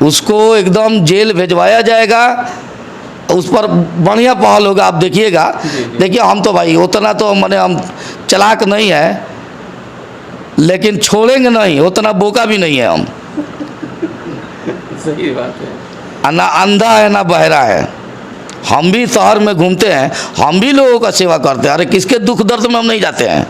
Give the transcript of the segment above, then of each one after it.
उसको एकदम जेल भेजवाया जाएगा, उस पर बढ़िया पहल होगा। आप देखिएगा। देखिए हम तो भाई उतना तो मैंने हम चालाक नहीं है, लेकिन छोड़ेंगे नहीं, उतना बोका भी नहीं है हम। सही बात है। ना अंधा है ना बहरा है। हम भी शहर में घूमते हैं, हम भी लोगों का सेवा करते हैं। अरे किसके दुख दर्द में हम नहीं जाते हैं।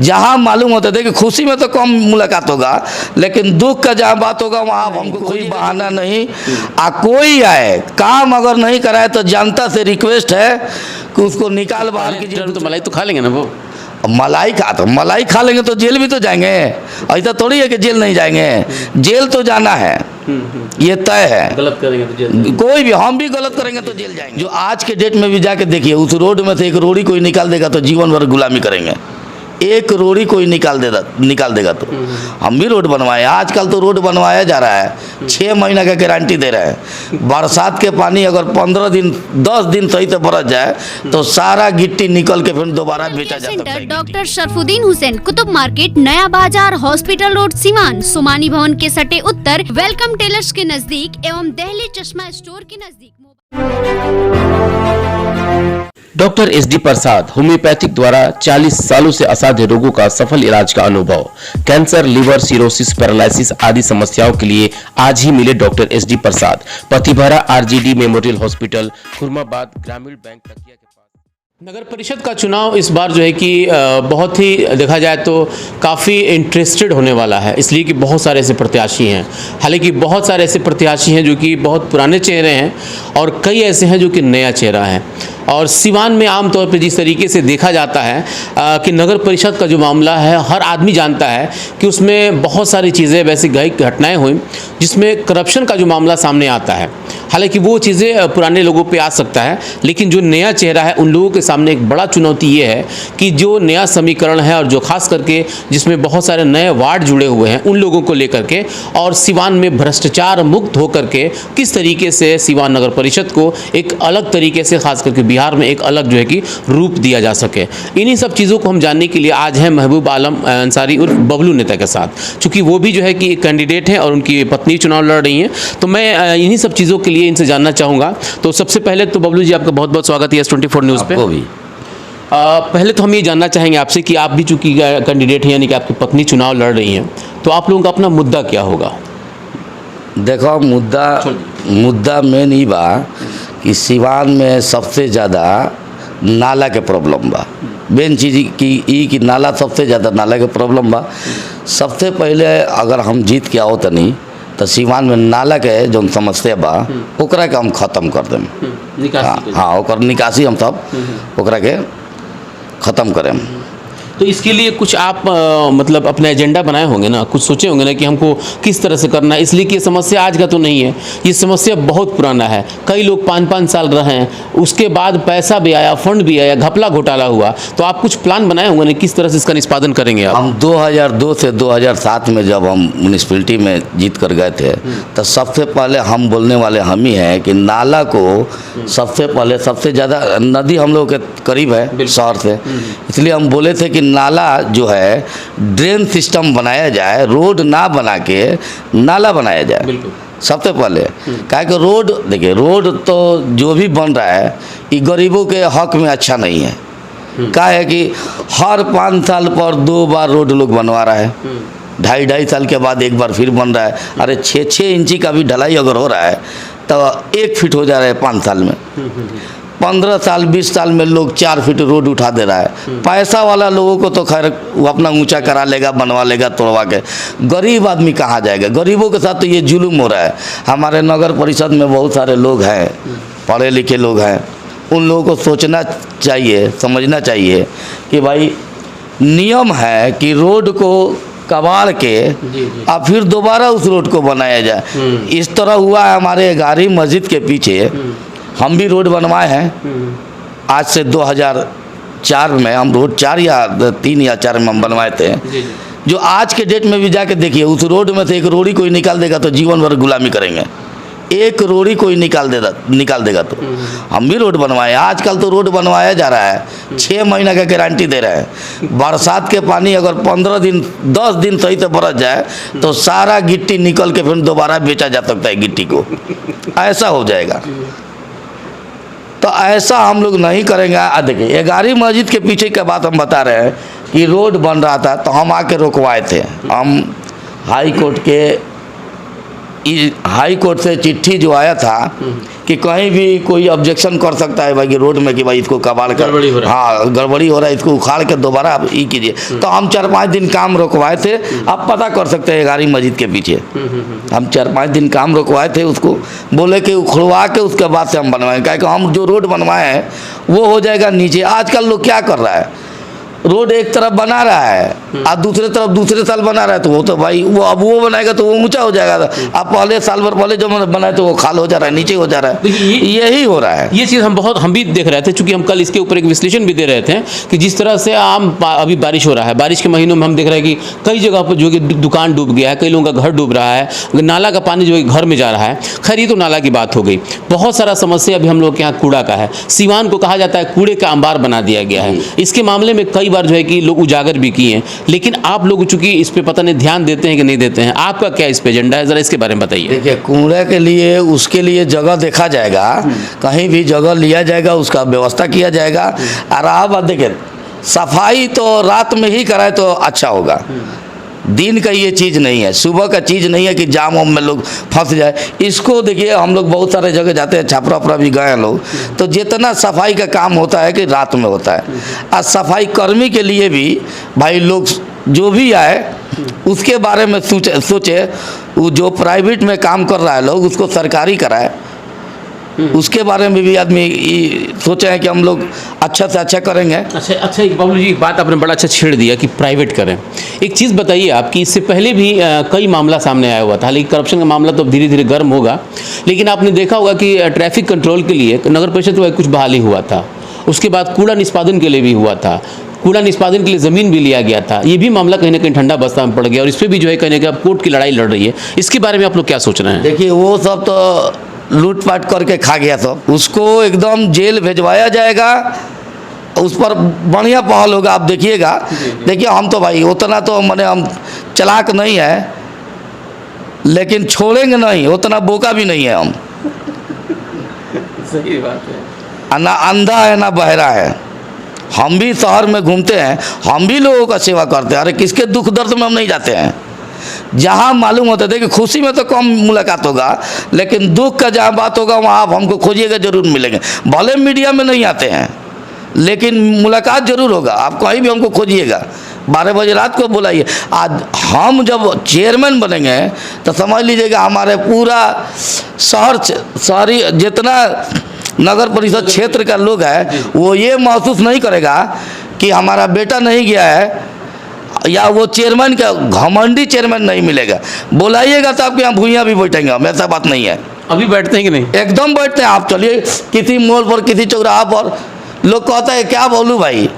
जहाँ मालूम होता है कि खुशी में तो कम मुलाकात होगा, लेकिन दुख का जहाँ बात होगा वहाँ हमको कोई बहाना नहीं। कोई आए काम अगर नहीं कराए तो जनता से रिक्वेस्ट है कि उसको निकाल बाहर कीजिए। तो मलाई तो खा लेंगे ना वो। मलाई खा लेंगे तो जेल भी तो जाएंगे। ऐसा थोड़ी है कि जेल नहीं जाएंगे, जेल तो जाना है, ये तय है। गलत करेंगे तो जेल, कोई भी, हम भी गलत करेंगे तो जेल जाएंगे। जो आज के डेट में भी जाके देखिए, उस रोड में से एक रोड़ी कोई निकाल देगा तो जीवन भर गुलामी करेंगे। एक रोड़ी कोई निकाल देगा तो हम भी रोड बनवाए। आजकल तो रोड बनवाया जा रहा है, 6 महीना का गारंटी दे रहे हैं। बरसात के पानी अगर 15 दिन 10 दिन सही से बरस जाए तो सारा गिट्टी निकल के फिर दोबारा बेचा जा सकता है। डॉक्टर शरफुद्दीन हुसैन, कुतुब मार्केट, नया बाजार, हॉस्पिटल रोड, सीवान, सोमानी भवन के सटे उत्तर, वेलकम टेलर्स के नजदीक एवं दिल्ली चश्मा स्टोर के नजदीक। डॉक्टर SD प्रसाद, होम्योपैथिक द्वारा 40 सालों से असाध्य रोगों का सफल इलाज का अनुभव। कैंसर, लिवर, सिरोसिस, पैरालिसिस आदि समस्याओं के लिए आज ही मिले डॉक्टर SD प्रसाद। पतिभरा RGD मेमोरियल हॉस्पिटल, खुरमाबाद, ग्रामीण बैंक तकिया के पास। नगर परिषद का चुनाव इस बार जो है कि बहुत ही देखा जाए तो काफ़ी इंटरेस्टेड होने वाला है, इसलिए कि बहुत सारे ऐसे प्रत्याशी हैं। हालांकि बहुत सारे ऐसे प्रत्याशी हैं जो कि बहुत पुराने चेहरे हैं और कई ऐसे हैं जो कि नया चेहरा है। और सिवान में आमतौर पर जिस तरीके से देखा जाता है कि नगर परिषद का जो मामला है, हर आदमी जानता है कि उसमें बहुत सारी चीज़ें वैसी घटनाएं हुई जिसमें करप्शन का जो मामला सामने आता है। हालांकि वो चीज़ें पुराने लोगों पे आ सकता है, लेकिन जो नया चेहरा है उन लोगों के सामने एक बड़ा चुनौती ये है कि जो नया समीकरण है और जो खास करके जिसमें बहुत सारे नए वार्ड जुड़े हुए हैं उन लोगों को लेकर के, और सिवान में भ्रष्टाचार मुक्त होकर के किस तरीके से सिवान नगर परिषद को एक अलग तरीके से, खास करके बिहार में एक अलग जो है कि रूप दिया जा सके। इन्हीं सब चीज़ों को हम जानने के लिए आज हैं महबूब आलम अंसारी उर्फ बबलू नेता के साथ। चूँकि वो भी जो है कि एक कैंडिडेट हैं और उनकी पत्नी चुनाव लड़ रही हैं, तो मैं इन्हीं सब चीज़ों के लिए इनसे जानना चाहूँगा। तो सबसे पहले तो बबलू जी, आपका बहुत बहुत स्वागत है S24 न्यूज़ पे। पहले तो हम ये जानना चाहेंगे आपसे कि आप भी चूँकि कैंडिडेट हैं, यानी कि आपकी पत्नी चुनाव लड़ रही हैं, तो आप लोगों का अपना मुद्दा क्या होगा? देखो, मुद्दा मेन ही बा कि सिवान में सबसे ज़्यादा नाला के प्रॉब्लम बा। मेन चीज़ कि नाला, सबसे ज़्यादा नाला के प्रॉब्लम बा। सबसे पहले अगर हम जीत के आओ तनी तो सिवान में नाला के जो समस्या बा ओकरा के हम ख़त्म कर दें। हाँ, ओकर निकासी हम सब ओकरा के ख़त्म करें। तो इसके लिए कुछ आप मतलब अपना एजेंडा बनाए होंगे ना, कुछ सोचे होंगे ना कि हमको किस तरह से करना है। इसलिए कि ये समस्या आज का तो नहीं है, ये समस्या बहुत पुराना है। कई लोग 5-5 साल रहे हैं, उसके बाद पैसा भी आया, फंड भी आया, घपला घोटाला हुआ। तो आप कुछ प्लान बनाए होंगे ना, किस तरह से इसका निष्पादन करेंगे आप? हम 2002 से 2007 में जब हम म्यूनिसिपैलिटी में जीत कर गए थे तो सबसे पहले हम बोलने वाले हम ही हैं कि नाला को सबसे पहले, सबसे ज़्यादा नदी हम लोग के करीब है शहर से, इसलिए हम बोले थे कि नाला जो है ड्रेन सिस्टम बनाया जाए, रोड ना बना के नाला बनाया जाए सबसे पहले। क्या कि रोड, देखिए रोड तो जो भी बन रहा है ये गरीबों के हक में अच्छा नहीं है। क्या है कि हर 5 साल पर 2 बार रोड लोग बनवा रहा है, 2.5 साल के बाद एक बार फिर बन रहा है। अरे 6-6 इंची का भी ढलाई अगर हो रहा है तो 1 फीट हो जा रहा है 5 साल में। 15 साल 20 साल में लोग 4 फीट रोड उठा दे रहा है। पैसा वाला लोगों को तो खैर वो अपना ऊंचा करा लेगा, बनवा लेगा तोड़वा के। गरीब आदमी कहाँ जाएगा? गरीबों के साथ तो ये जुल्म हो रहा है। हमारे नगर परिषद में बहुत सारे लोग हैं, पढ़े लिखे लोग हैं, उन लोगों को सोचना चाहिए, समझना चाहिए कि भाई नियम है कि रोड को कबाड़ के और फिर दोबारा उस रोड को बनाया जाए। इस तरह हुआ है हमारे गारी मस्जिद के पीछे, हम भी रोड बनवाए हैं। आज से 2004 में हम रोड 4 या 3 या 4 में हम बनवाए थे। जो आज के डेट में भी जाके देखिए, उस रोड में से एक रोड़ी कोई निकाल देगा तो जीवन भर गुलामी करेंगे। एक रोड़ी कोई निकाल देगा तो हम भी रोड बनवाए। आजकल तो रोड बनवाया जा रहा है, 6 महीना का गारंटी दे रहे हैं। बरसात के पानी अगर 15 दिन 10 दिन सही से बरस जाए तो सारा गिट्टी निकल के फिर दोबारा बेचा जा सकता है गिट्टी को, ऐसा हो जाएगा। तो ऐसा हम लोग नहीं करेंगे। देखिए 11वीं मस्जिद के पीछे की बात हम बता रहे हैं कि रोड बन रहा था तो हम आके रुकवाए थे। हम हाई कोर्ट से चिट्ठी जो आया था कि कहीं भी कोई ऑब्जेक्शन कर सकता है भाई रोड में कि भाई इसको कबाड़ कर गड़बड़ी हो रहा है, इसको उखाड़ के दोबारा आप ये कीजिए। तो हम 4-5 दिन काम रुकवाए थे। आप पता कर सकते हैं 11वीं मस्जिद के पीछे हम 4-5 दिन काम रुकवाए थे। उसको बोले कि उखड़वा के उसके बाद से हम बनवाएं, क्या कि हम जो रोड बनवाए हैं वो हो जाएगा नीचे। आजकल लोग क्या कर रहा है, रोड एक तरफ बना रहा है और दूसरे तरफ दूसरे साल बना रहा है, तो वो तो भाई वो अब वो बनाएगा तो वो ऊंचा हो जाएगा। अब पहले साल भर पहले जब बनाए तो वो खाल हो जा रहा है, नीचे हो जा रहा है। यही हो रहा है। ये चीज़ हम भी देख रहे थे, चूंकि हम कल इसके ऊपर एक विश्लेषण भी दे रहे थे कि जिस तरह से अभी बारिश हो रहा है, बारिश के महीनों में हम देख रहे हैं कि कई जगह पर जो कि दुकान डूब गया है, कई लोगों का घर डूब रहा है, नाला का पानी जो है घर में जा रहा है। खैर ये तो नाला की बात हो गई। बहुत सारा समस्या अभी हम लोग के यहाँ कूड़ा का है। सीवान को कहा जाता है कूड़े का अंबार बना दिया गया है। इसके मामले में कई बार जो है कि लोग उजागर भी किए हैं, लेकिन आप लोग चूंकि इस पे पता नहीं ध्यान देते हैं कि नहीं देते हैं। आपका क्या इस पे एजेंडा है, जरा इसके बारे में बताइए। देखिए कूड़े के लिए उसके लिए जगह देखा जाएगा, कहीं भी जगह लिया जाएगा, उसका व्यवस्था किया जाएगा। और आप देखिए सफाई तो रात में ही कराए तो अच्छा होगा, दिन का ये चीज़ नहीं है, सुबह का चीज़ नहीं है कि जाम वाम में लोग फंस जाए। इसको देखिए हम लोग बहुत सारे जगह जाते हैं, छापरा उपरा भी गए हैं लोग, तो जितना सफाई का काम होता है कि रात में होता है। और सफाई कर्मी के लिए भी भाई लोग जो भी आए उसके बारे में सोचे। वो जो प्राइवेट में काम कर रहा है लोग उसको सरकारी कराए, उसके बारे में भी आदमी सोचे हैं कि हम लोग अच्छा से अच्छा करेंगे। अच्छा एक बाबू जी बात आपने बड़ा अच्छा छेड़ दिया कि प्राइवेट करें। एक चीज़ बताइए आप कि इससे पहले भी कई मामला सामने आया हुआ था, लेकिन करप्शन का मामला तो धीरे धीरे गर्म होगा। लेकिन आपने देखा होगा कि ट्रैफिक कंट्रोल के लिए नगर परिषद में कुछ बहाली हुआ था, उसके बाद कूड़ा निष्पादन के लिए भी हुआ था, कूड़ा निष्पादन के लिए ज़मीन भी लिया गया था। ये भी मामला कहीं ना कहीं ठंडा बस्ता में पड़ गया और इस पर भी जो है कहीं ना कहीं कोर्ट की लड़ाई लड़ रही है। इसके बारे में आप लोग क्या सोच रहे हैं? देखिए वो सब तो लूटपाट करके खा गया, सब उसको एकदम जेल भिजवाया जाएगा, उस पर बढ़िया पहल होगा। आप देखिएगा। देखिए हम तो भाई उतना तो मैंने हम चालाक नहीं है, लेकिन छोड़ेंगे नहीं, उतना बोका भी नहीं है हम। सही बात है। ना अंधा है ना बहरा है। हम भी शहर में घूमते हैं, हम भी लोगों का सेवा करते हैं। अरे किसके दुख दर्द में हम नहीं जाते हैं। जहाँ मालूम होता है कि खुशी में तो कम मुलाकात होगा, लेकिन दुख का जहाँ बात होगा वहाँ आप हमको खोजिएगा जरूर मिलेंगे। भले मीडिया में नहीं आते हैं लेकिन मुलाकात जरूर होगा। आप कहीं भी हमको खोजिएगा, 12 बजे रात को बुलाइए। आज हम जब चेयरमैन बनेंगे तो समझ लीजिएगा हमारे पूरा शहरी जितना नगर परिषद क्षेत्र का लोग है वो ये महसूस नहीं करेगा कि हमारा बेटा नहीं गया है, या वो चेयरमैन का घमंडी चेयरमैन नहीं मिलेगा। बुलाइएगा तो आपके यहाँ भूइयाँ भी बैठेंगे हम, ऐसा बात नहीं है। अभी बैठते हैं कि नहीं? एकदम बैठते हैं। आप चलिए किसी मोड़ पर, किसी चौराहा पर, लोग कहते हैं क्या बोलूँ भाई,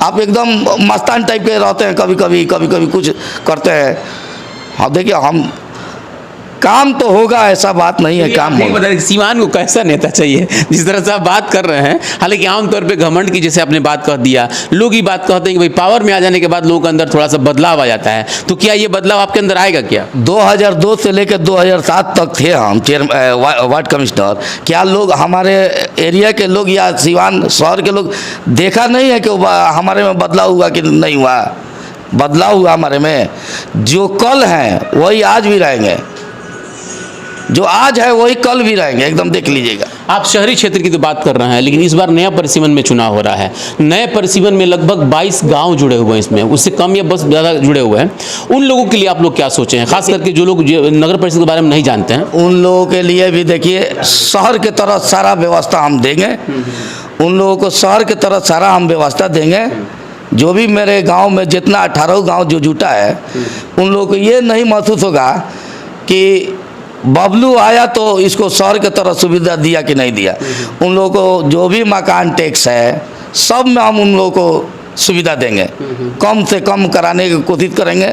आप एकदम मस्तान टाइप के रहते हैं, कभी कभी कुछ करते हैं। हाँ देखिए हम काम तो होगा, ऐसा बात नहीं है, काम होगा। बता सीवान को कैसा नेता चाहिए जिस तरह से आप बात कर रहे हैं। हालांकि आमतौर पे घमंड की जैसे आपने बात कह दिया, लोग ये बात कहते हैं कि भाई पावर में आ जाने के बाद लोगों के अंदर थोड़ा सा बदलाव आ जाता है, तो क्या ये बदलाव आपके अंदर आएगा क्या? 2002 से लेकर 2007 तक थे हम वार्ड कमिश्नर। क्या लोग हमारे एरिया के लोग या सीवान शहर के लोग देखा नहीं है कि हमारे में बदलाव हुआ कि नहीं हुआ? बदलाव हुआ हमारे में। जो कल हैं वही आज भी रहेंगे, जो आज है वही कल भी रहेंगे, एकदम देख लीजिएगा। आप शहरी क्षेत्र की तो बात कर रहे हैं, लेकिन इस बार नया परिसीमन में चुनाव हो रहा है। नए परिसीमन में लगभग 22 गांव जुड़े हुए हैं, इसमें उससे कम या बस ज़्यादा जुड़े हुए हैं। उन लोगों के लिए आप लोग क्या सोचे हैं, खास करके जो लोग नगर परिषद के बारे में नहीं जानते हैं? उन लोगों के लिए भी देखिए शहर के तरह सारा व्यवस्था हम देंगे। उन लोगों को शहर के तरह सारा हम व्यवस्था देंगे। जो भी मेरे गाँव में जितना 18 गाँव जो जुटा है, उन लोगों को ये नहीं महसूस होगा कि बबलू आया तो इसको शहर की तरह सुविधा दिया कि नहीं दिया। उन लोगों को जो भी मकान टैक्स है सब में हम उन लोगों को सुविधा देंगे, कम से कम कराने की कोशिश करेंगे।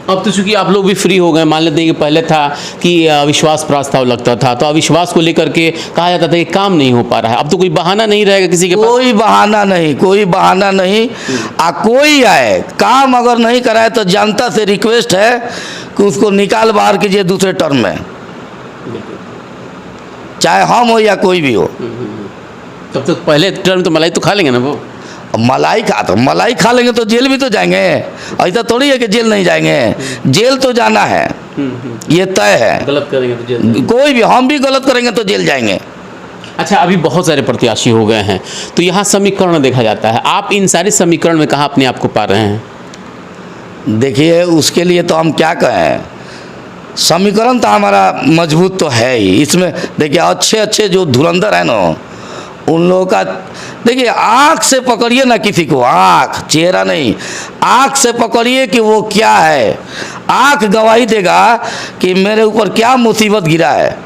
अब तो चूंकि आप लोग भी फ्री हो गए, मान लेते हैं कि पहले था कि अविश्वास प्रस्ताव लगता था, तो अविश्वास को लेकर के कहा जाता था कि काम नहीं हो पा रहा है। अब तो कोई बहाना नहीं रहेगा किसी के पास। कोई बहाना नहीं, कोई बहाना नहीं। कोई आए, काम अगर नहीं कराए तो जनता से रिक्वेस्ट है कि उसको निकाल बाहर कीजिए दूसरे टर्म में, चाहे हम हो या कोई भी हो। तब तक पहले टर्म तो मलाई तो खा लेंगे ना वो। मलाई खा लेंगे तो जेल भी तो जाएंगे। ऐसा थोड़ी है कि जेल नहीं जाएंगे, जेल तो जाना है, ये तय है। गलत करेंगे तो जेल। कोई भी, हम भी गलत करेंगे तो जेल जाएंगे। अच्छा, अभी बहुत सारे प्रत्याशी हो गए हैं, तो यहाँ समीकरण देखा जाता है, आप इन सारे समीकरण में कहाँ अपने आप को पा रहे हैं? देखिए, उसके लिए तो हम क्या कहें, समीकरण तो हमारा मजबूत तो है ही। इसमें देखिए, अच्छे अच्छे जो धुरंधर है ना, उन लोगों का देखिए, आँख से पकड़िए ना किसी को, आँख, चेहरा नहीं, आँख से पकड़िए कि वो क्या है। आँख गवाही देगा कि मेरे ऊपर क्या मुसीबत गिरा है।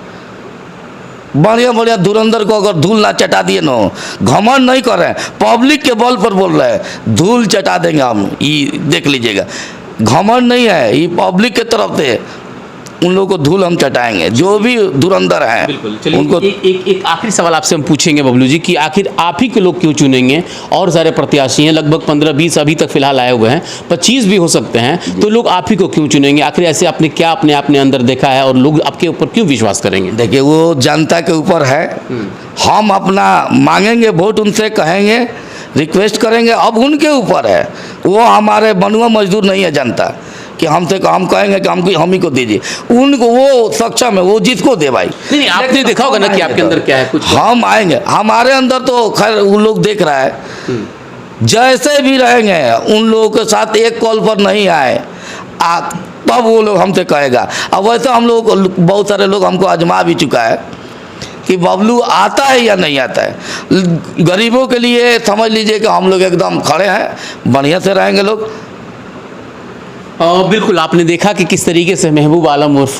बढ़िया बढ़िया धुरंधर को अगर धूल ना चटा दिए ना, घमंड नहीं कर रहे हैं, पब्लिक के बल पर बोल रहे हैं, धूल चटा देंगे हम, ये देख लीजिएगा। घमंड नहीं है, ये पब्लिक के तरफ से उन लोगों को धूल हम चटाएंगे, जो भी धुरंधर हैं। बिल्कुल। चलिए, उनको एक आखिरी सवाल आपसे हम पूछेंगे बबलू जी कि आखिर आप ही के लोग क्यों चुनेंगे? और सारे प्रत्याशी हैं, लगभग 15-20 अभी तक फिलहाल आए हुए हैं, 25 भी हो सकते हैं, तो लोग आप ही को क्यों चुनेंगे? आखिर ऐसे आपने क्या अपने अंदर देखा है और लोग आपके ऊपर क्यों विश्वास करेंगे? देखिए, वो जनता के ऊपर है। हम अपना मांगेंगे वोट, उनसे कहेंगे, रिक्वेस्ट करेंगे, अब उनके ऊपर है। वो हमारे बनुआ मजदूर नहीं है जनता कि हमसे हम कहेंगे कि हमको हम ही को दीजिए। उनको वो सक्षम है, वो जिसको दे भाई। नहीं, आपने देखा होगा ना कि आपके अंदर क्या है कुछ। हम आएंगे, हमारे अंदर तो खैर वो लोग देख रहा है। जैसे भी रहेंगे उन लोगों के साथ एक कॉल पर नहीं आए तब वो लोग हमसे कहेगा। अब वैसे हम लोग को बहुत सारे लोग हमको आजमा भी चुका है कि बबलू आता है या नहीं आता है। गरीबों के लिए समझ लीजिए कि हम लोग एकदम खड़े हैं, बढ़िया से रहेंगे लोग। बिल्कुल, आपने देखा कि किस तरीके से महबूब आलम उर्फ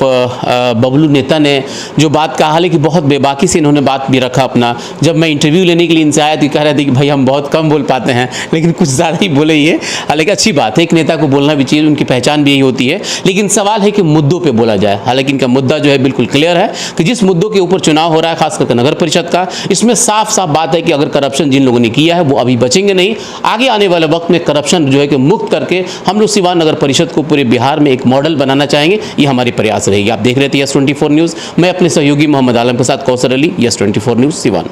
बबलू नेता ने जो बात कहा, हालांकि बहुत बेबाकी से इन्होंने बात भी रखा अपना। जब मैं इंटरव्यू लेने के लिए इनसे आया तो कह रहे थे कि भाई हम बहुत कम बोल पाते हैं, लेकिन कुछ ज़्यादा ही बोले ये। हालांकि अच्छी बात है, एक नेता को बोलना भी चाहिए, उनकी पहचान भी यही होती है। लेकिन सवाल है कि मुद्दों पर बोला जाए। हालांकि इनका मुद्दा जो है बिल्कुल क्लियर है कि जिस मुद्दों के ऊपर चुनाव हो रहा है, खास करके नगर परिषद का, इसमें साफ साफ बात है कि अगर करप्शन जिन लोगों ने किया है वो अभी बचेंगे नहीं। आगे आने वाले वक्त में करप्शन जो है कि मुक्त करके हम लोग सिवान नगर परिषद को पूरे बिहार में एक मॉडल बनाना चाहेंगे। ये हमारी प्रयास रहेगी। आप देख रहे थे यस 24 न्यूज़। मैं अपने सहयोगी मोहम्मद आलम के साथ कौसर अली, यस 24 न्यूज़ सिवान।